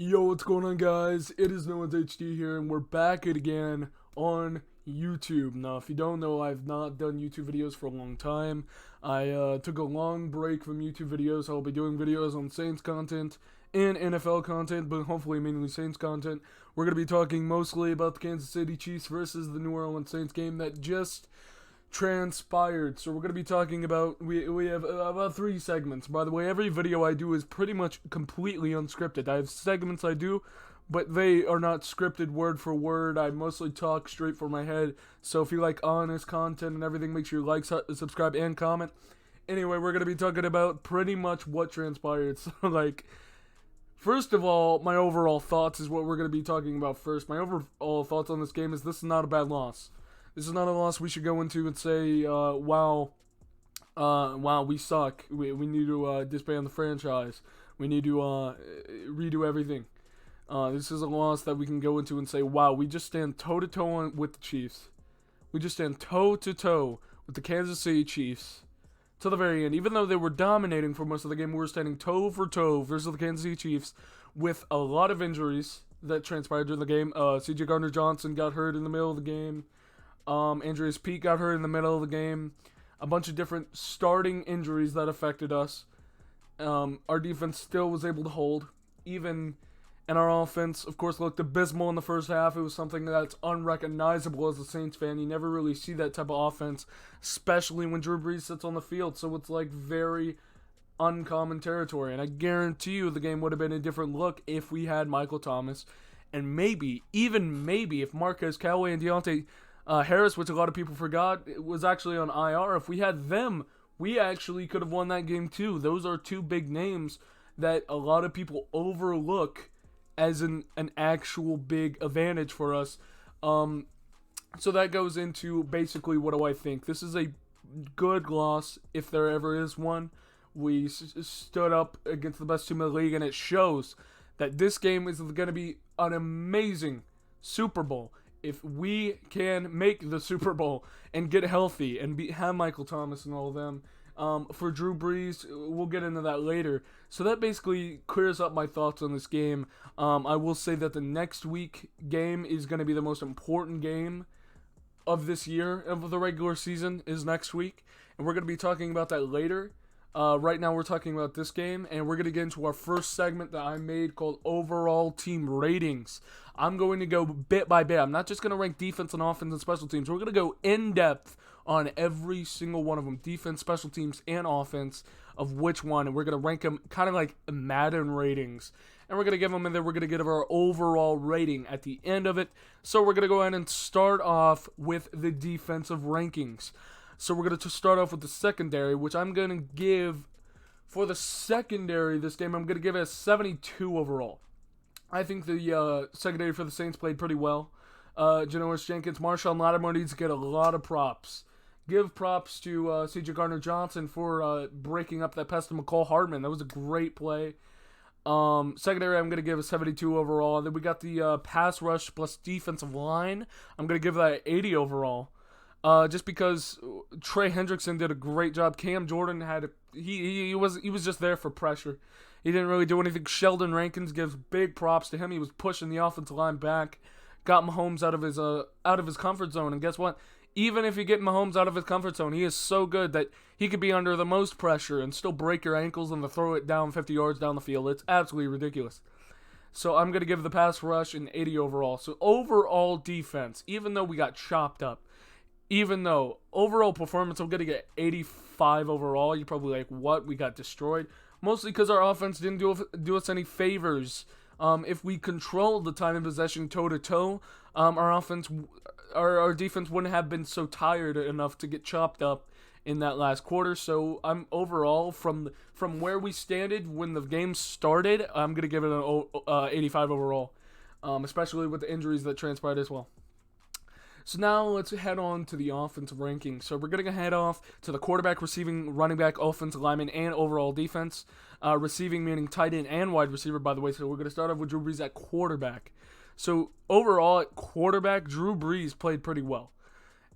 Yo, what's going on, guys? It is NoahzHD here, and we're back again on YouTube. Now, if you don't know, I've not done YouTube videos for a long time. I took a long break from YouTube videos. I'll be doing videos on Saints content and NFL content, but hopefully mainly Saints content. We're going to be talking mostly about the Kansas City Chiefs versus the New Orleans Saints game that just transpired. So we're going to be talking about, we have about 3 segments. By the way, every video I do is pretty much completely unscripted. I have segments I do, but they are not scripted word for word. I mostly talk straight from my head. So if you like honest content and everything, make sure you like, subscribe, and comment. Anyway, we're going to be talking about pretty much what transpired. So first of all, my overall thoughts is what we're going to be talking about first. My overall thoughts on this game is this is not a bad loss. This is not a loss we should go into and say, wow, we suck. We need to disband the franchise. We need to redo everything. This is a loss that we can go into and say, wow, we just stand toe-to-toe with the Chiefs. We just stand toe-to-toe with the Kansas City Chiefs to the very end. Even though they were dominating for most of the game, we were standing toe-for-toe versus the Kansas City Chiefs with a lot of injuries that transpired during the game. C.J. Gardner-Johnson got hurt in the middle of the game. Andreas Peat got hurt in the middle of the game. A bunch of different starting injuries that affected us. Our defense still was able to hold. Even in our offense, of course, looked abysmal in the first half. It was something that's unrecognizable as a Saints fan. You never really see that type of offense, especially when Drew Brees sits on the field. So it's like very uncommon territory. And I guarantee you the game would have been a different look if we had Michael Thomas. And maybe, even maybe, if Marquez Callaway and Deontay Harris, which a lot of people forgot, was actually on IR. If we had them, we actually could have won that game too. Those are 2 big names that a lot of people overlook as an actual big advantage for us. So that goes into basically what do I think. This is a good loss if there ever is one. We stood up against the best team in the league, and it shows that this game is going to be an amazing Super Bowl. If we can make the Super Bowl and get healthy and have Michael Thomas and all of them, for Drew Brees, we'll get into that later. So that basically clears up my thoughts on this game. I will say that the next week game is going to be the most important game of this year, of the regular season, is next week. And we're going to be talking about that later. Right now we're talking about this game, and we're going to get into our first segment that I made called Overall Team Ratings. I'm going to go bit by bit. I'm not just going to rank defense and offense and special teams. We're going to go in-depth on every single one of them, defense, special teams, and offense, of which one, and we're going to rank them kind of like Madden ratings. And we're going to give them, and then we're going to give our overall rating at the end of it. So we're going to go ahead and start off with the defensive rankings. So we're going to start off with the secondary, which I'm going to give, for the secondary this game, I'm going to give it a 72 overall. I think the secondary for the Saints played pretty well. Janoris Jenkins, Marshawn Lattimore needs to get a lot of props. Give props to C.J. Gardner-Johnson for breaking up that pass to McCall Hardman. That was a great play. Secondary, I'm going to give a 72 overall. And then we got the pass rush plus defensive line. I'm going to give that 80 overall. Just because Trey Hendrickson did a great job. Cam Jordan he was just there for pressure. He didn't really do anything. Sheldon Rankins gives big props to him. He was pushing the offensive line back, got Mahomes out of his comfort zone. And guess what? Even if you get Mahomes out of his comfort zone, he is so good that he could be under the most pressure and still break your ankles and throw it down 50 yards down the field. It's absolutely ridiculous. So I'm going to give the pass rush an 80 overall. So overall defense, even though we got chopped up, even though overall performance, I'm going to get 85 overall. You're probably like, what? We got destroyed. Mostly because our offense didn't do us any favors. If we controlled the time in possession toe-to-toe, our defense wouldn't have been so tired enough to get chopped up in that last quarter. So I'm overall, from where we standed when the game started, I'm going to give it an 85 overall, especially with the injuries that transpired as well. So now let's head on to the offensive rankings. So we're going to head off to the quarterback, receiving, running back, offensive lineman, and overall defense. Receiving meaning tight end and wide receiver, by the way. So we're going to start off with Drew Brees at quarterback. So overall at quarterback, Drew Brees played pretty well.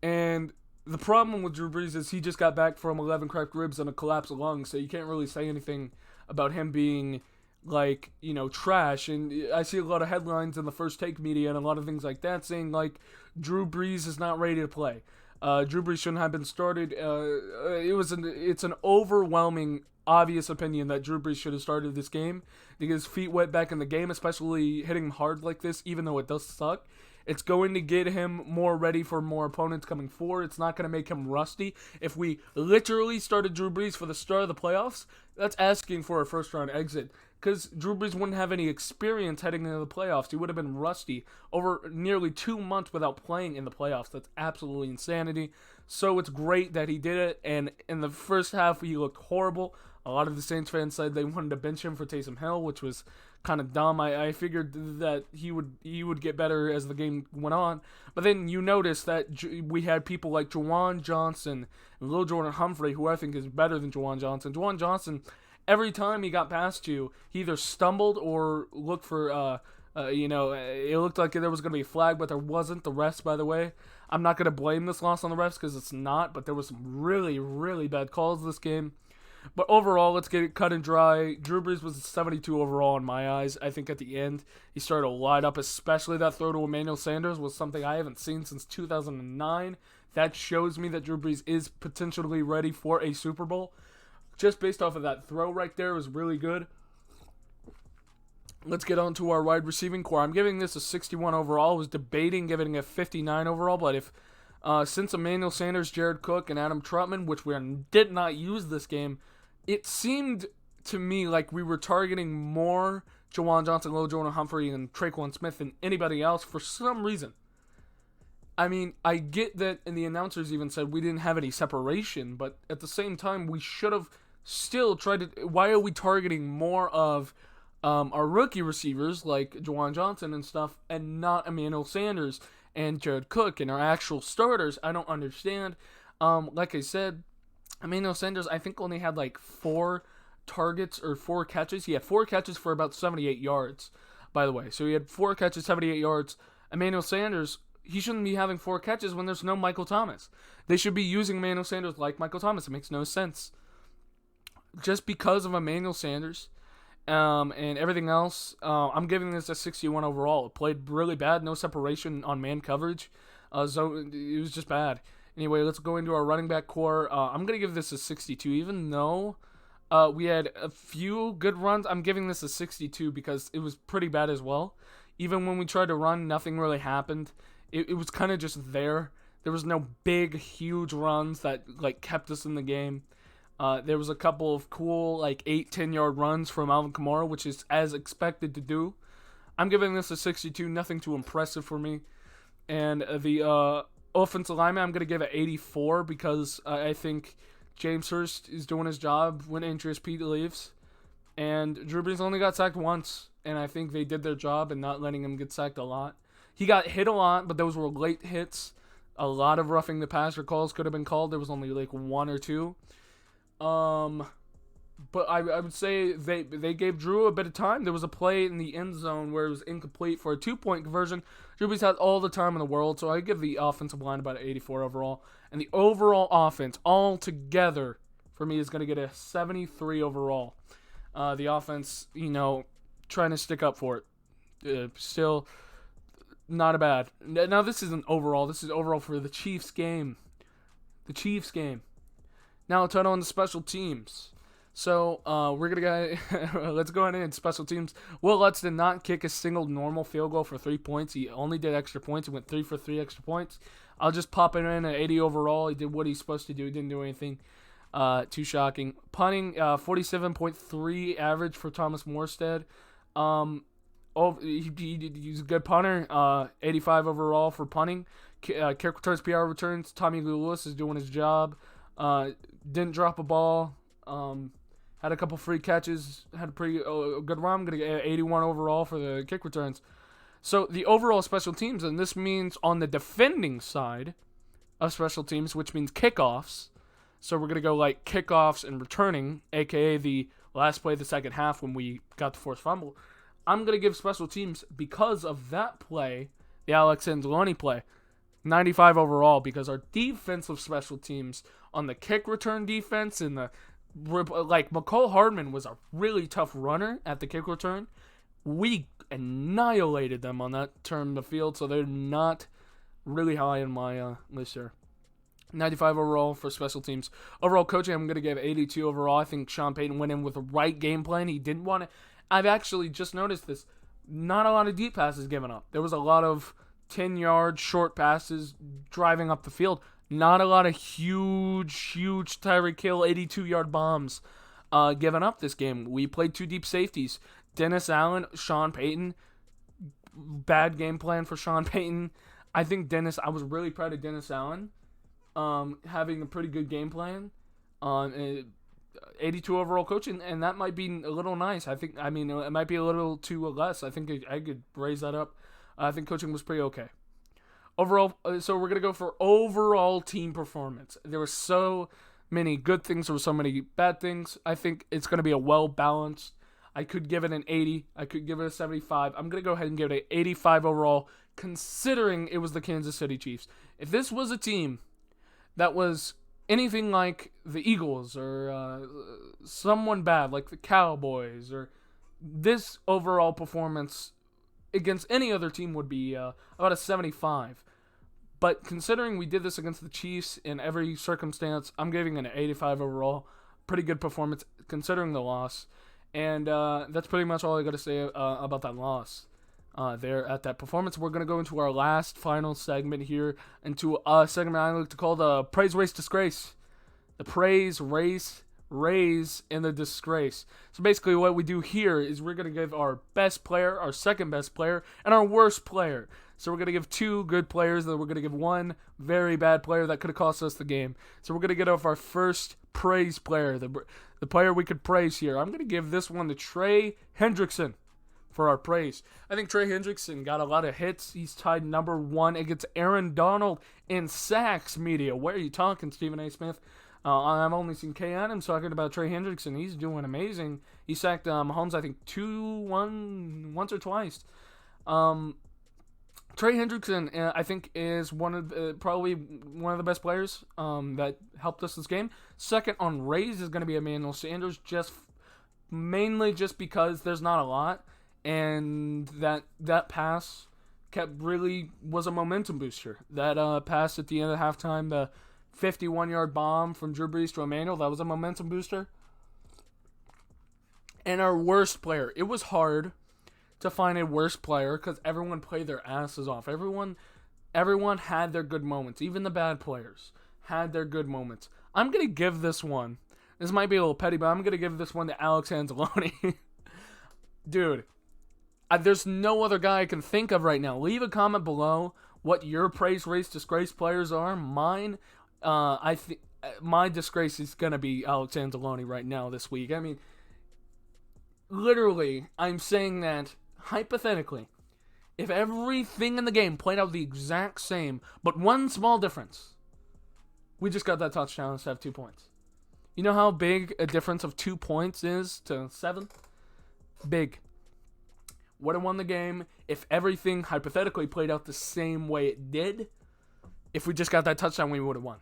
And the problem with Drew Brees is he just got back from 11 cracked ribs and a collapsed lung, so you can't really say anything about him being like, trash. And I see a lot of headlines in the First Take media and a lot of things like that saying, like, Drew Brees is not ready to play. Drew Brees shouldn't have been started. It's an overwhelming, obvious opinion that Drew Brees should have started this game to get his feet wet back in the game, especially hitting him hard like this, even though it does suck. It's going to get him more ready for more opponents coming forward. It's not going to make him rusty. If we literally started Drew Brees for the start of the playoffs, that's asking for a first-round exit. Because Drew Brees wouldn't have any experience heading into the playoffs. He would have been rusty over nearly 2 months without playing in the playoffs. That's absolutely insanity. So it's great that he did it. And in the first half, he looked horrible. A lot of the Saints fans said they wanted to bench him for Taysom Hill, which was kind of dumb. I figured that he would get better as the game went on. But then you notice that we had people like Juwan Johnson and Lil Jordan Humphrey, who I think is better than Juwan Johnson. Juwan Johnson, every time he got past you, he either stumbled or looked for, it looked like there was going to be a flag, but there wasn't. The refs, by the way. I'm not going to blame this loss on the refs because it's not, but there was some really, really bad calls this game. But overall, let's get it cut and dry. Drew Brees was 72 overall in my eyes. I think at the end, he started to light up, especially that throw to Emmanuel Sanders was something I haven't seen since 2009. That shows me that Drew Brees is potentially ready for a Super Bowl. Just based off of that throw right there was really good. Let's get on to our wide receiving core. I'm giving this a 61 overall. I was debating giving it a 59 overall, but since Emmanuel Sanders, Jared Cook, and Adam Trutman, which we did not use this game, it seemed to me like we were targeting more Juwan Johnson, Lil Jordan Humphrey, and Traquan Smith than anybody else for some reason. I mean, I get that, and the announcers even said we didn't have any separation, but at the same time, we should have still tried to... Why are we targeting more of our rookie receivers, like Juwan Johnson and stuff, and not Emmanuel Sanders and Jared Cook and our actual starters? I don't understand. Like I said, Emmanuel Sanders, I think, only had like 4 targets or 4 catches. He had 4 catches for about 78 yards, by the way. So he had 4 catches, 78 yards. Emmanuel Sanders, he shouldn't be having 4 catches when there's no Michael Thomas. They should be using Emmanuel Sanders like Michael Thomas. It makes no sense. Just because of Emmanuel Sanders and everything else, I'm giving this a 61 overall. It played really bad. No separation on man coverage. So it was just bad. Anyway, let's go into our running back core. I'm going to give this a 62. Even though we had a few good runs, I'm giving this a 62 because it was pretty bad as well. Even when we tried to run, nothing really happened. It was kind of just there. There was no big, huge runs that like kept us in the game. There was a couple of cool, like 8-10 yard runs from Alvin Kamara, which is as expected to do. I'm giving this a 62. Nothing too impressive for me. And the offensive lineman, I'm going to give it 84 because I think James Hurst is doing his job when Andreas Pete leaves. And Drew Brees only got sacked once, and I think they did their job in not letting him get sacked a lot. He got hit a lot, but those were late hits. A lot of roughing the passer calls could have been called. There was only like 1 or 2. But I would say they gave Drew a bit of time. There was a play in the end zone where it was incomplete for a 2-point conversion. Drew Brees had all the time in the world, so I give the offensive line about an 84 overall. And the overall offense all together for me is going to get a 73 overall. The offense, trying to stick up for it. Still not bad. Now this isn't overall. This is overall for the Chiefs game. The Chiefs game. Now let's turn on the special teams. So, we're going to go, let's go ahead and special teams. Will Lutz did not kick a single normal field goal for 3 points. He only did extra points. He went 3 for 3 extra points. I'll just pop it in at 80 overall. He did what he's supposed to do. He didn't do anything too shocking. Punting, 47.3 average for Thomas Morstead. He's a good punter. 85 overall for punting. Kick returns, PR returns. Tommy Lewis is doing his job. Didn't drop a ball. Had a couple free catches. Had a pretty good run. I'm going to get 81 overall for the kick returns. So the overall special teams, and this means on the defending side of special teams, which means kickoffs. So we're going to go like kickoffs and returning, a.k.a. the last play of the second half when we got the forced fumble. I'm going to give special teams, because of that play, the Alex Anzalone play, 95 overall, because our defensive special teams on the kick return defense and the like, McCall Hardman was a really tough runner at the kick return. We annihilated them on that term of the field, so they're not really high in my list here. 95 overall for special teams. Overall coaching, I'm going to give 82 overall. I think Sean Payton went in with the right game plan. He didn't want to. I've actually just noticed this. Not a lot of deep passes given up. There was a lot of 10-yard short passes driving up the field. Not a lot of huge Tyreek Hill 82-yard bombs given up this game. We played 2 deep safeties. Dennis Allen, Sean Payton. Bad game plan for Sean Payton. I was really proud of Dennis Allen having a pretty good game plan on 82 overall coaching, and that might be a little nice. It might be a little too less. I think I could raise that up. I think coaching was pretty okay. Overall, so we're going to go for overall team performance. There were so many good things. There were so many bad things. I think it's going to be a well-balanced. I could give it an 80. I could give it a 75. I'm going to go ahead and give it an 85 overall, considering it was the Kansas City Chiefs. If this was a team that was anything like the Eagles or someone bad like the Cowboys, or this overall performance against any other team would be about a 75. But considering we did this against the Chiefs in every circumstance, I'm giving it an 85 overall. Pretty good performance considering the loss. And that's pretty much all I got to say about that loss there at that performance. We're going to go into our last final segment here, into a segment I like to call the Praise, Race, Disgrace. The praise, raise, and the disgrace. So basically what we do here is we're going to give our best player, our second best player, and our worst player. So we're going to give 2 good players, and then we're going to give 1 very bad player that could have cost us the game. So we're going to get off our first praise player, the player we could praise here. I'm going to give this one to Trey Hendrickson for our praise. I think Trey Hendrickson got a lot of hits. He's tied number 1 against Aaron Donald in sacks media. Where are you talking, Stephen A. Smith? I've only seen Kay Adams talking about Trey Hendrickson. He's doing amazing. He sacked Mahomes, I think, once or twice. Trey Hendrickson, I think, is probably one of the best players that helped us this game. Second on raise is going to be Emmanuel Sanders, mainly because there's not a lot, and that pass was a momentum booster. That pass at the end of halftime, the 51-yard bomb from Drew Brees to Emmanuel, that was a momentum booster. And our worst player, it was hard to find a worst player because everyone played their asses off. Everyone had their good moments. Even the bad players had their good moments. I'm going to give this one. This might be a little petty, but I'm going to give this one to Alex Anzalone. Dude, there's no other guy I can think of right now. Leave a comment below what your praise, race, disgrace players are. Mine, my disgrace is going to be Alex Anzalone right now this week. I mean, literally, I'm saying that hypothetically, if everything in the game played out the exact same, but one small difference, we just got that touchdown instead of 2 points. You know how big a difference of 2 points is to 7? Big. Would have won the game if everything hypothetically played out the same way it did. If we just got that touchdown, we would have won.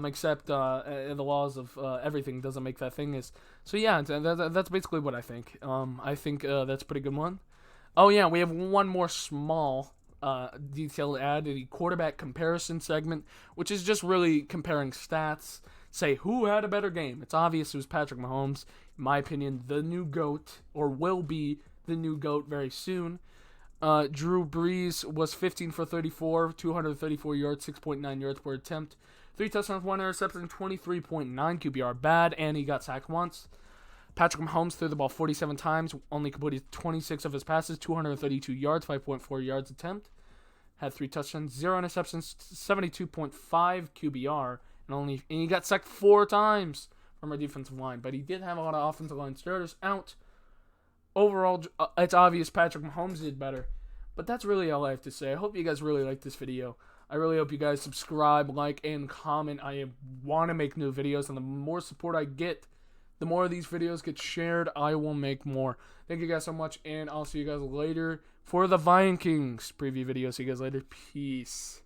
Except the laws of everything doesn't make that thing is. So yeah, that's basically what I think. I think that's a pretty good one. Oh yeah, we have one more small detail to add, the quarterback comparison segment, which is just really comparing stats. Say who had a better game. It's obvious it was Patrick Mahomes. In my opinion, the new GOAT, or will be the new GOAT very soon. Drew Brees was 15 for 34, 234 yards, 6.9 yards per attempt. 3 touchdowns, 1 interception, 23.9 QBR. Bad, and he got sacked once. Patrick Mahomes threw the ball 47 times, only completed 26 of his passes, 232 yards, 5.4 yards attempt. Had 3 touchdowns, 0 interceptions, 72.5 QBR, and he got sacked 4 times from our defensive line. But he did have a lot of offensive line starters out. Overall, it's obvious Patrick Mahomes did better. But that's really all I have to say. I hope you guys really liked this video. I really hope you guys subscribe, like, and comment. I want to make new videos, and the more support I get, the more of these videos get shared, I will make more. Thank you guys so much, and I'll see you guys later for the Vikings preview video. See you guys later. Peace.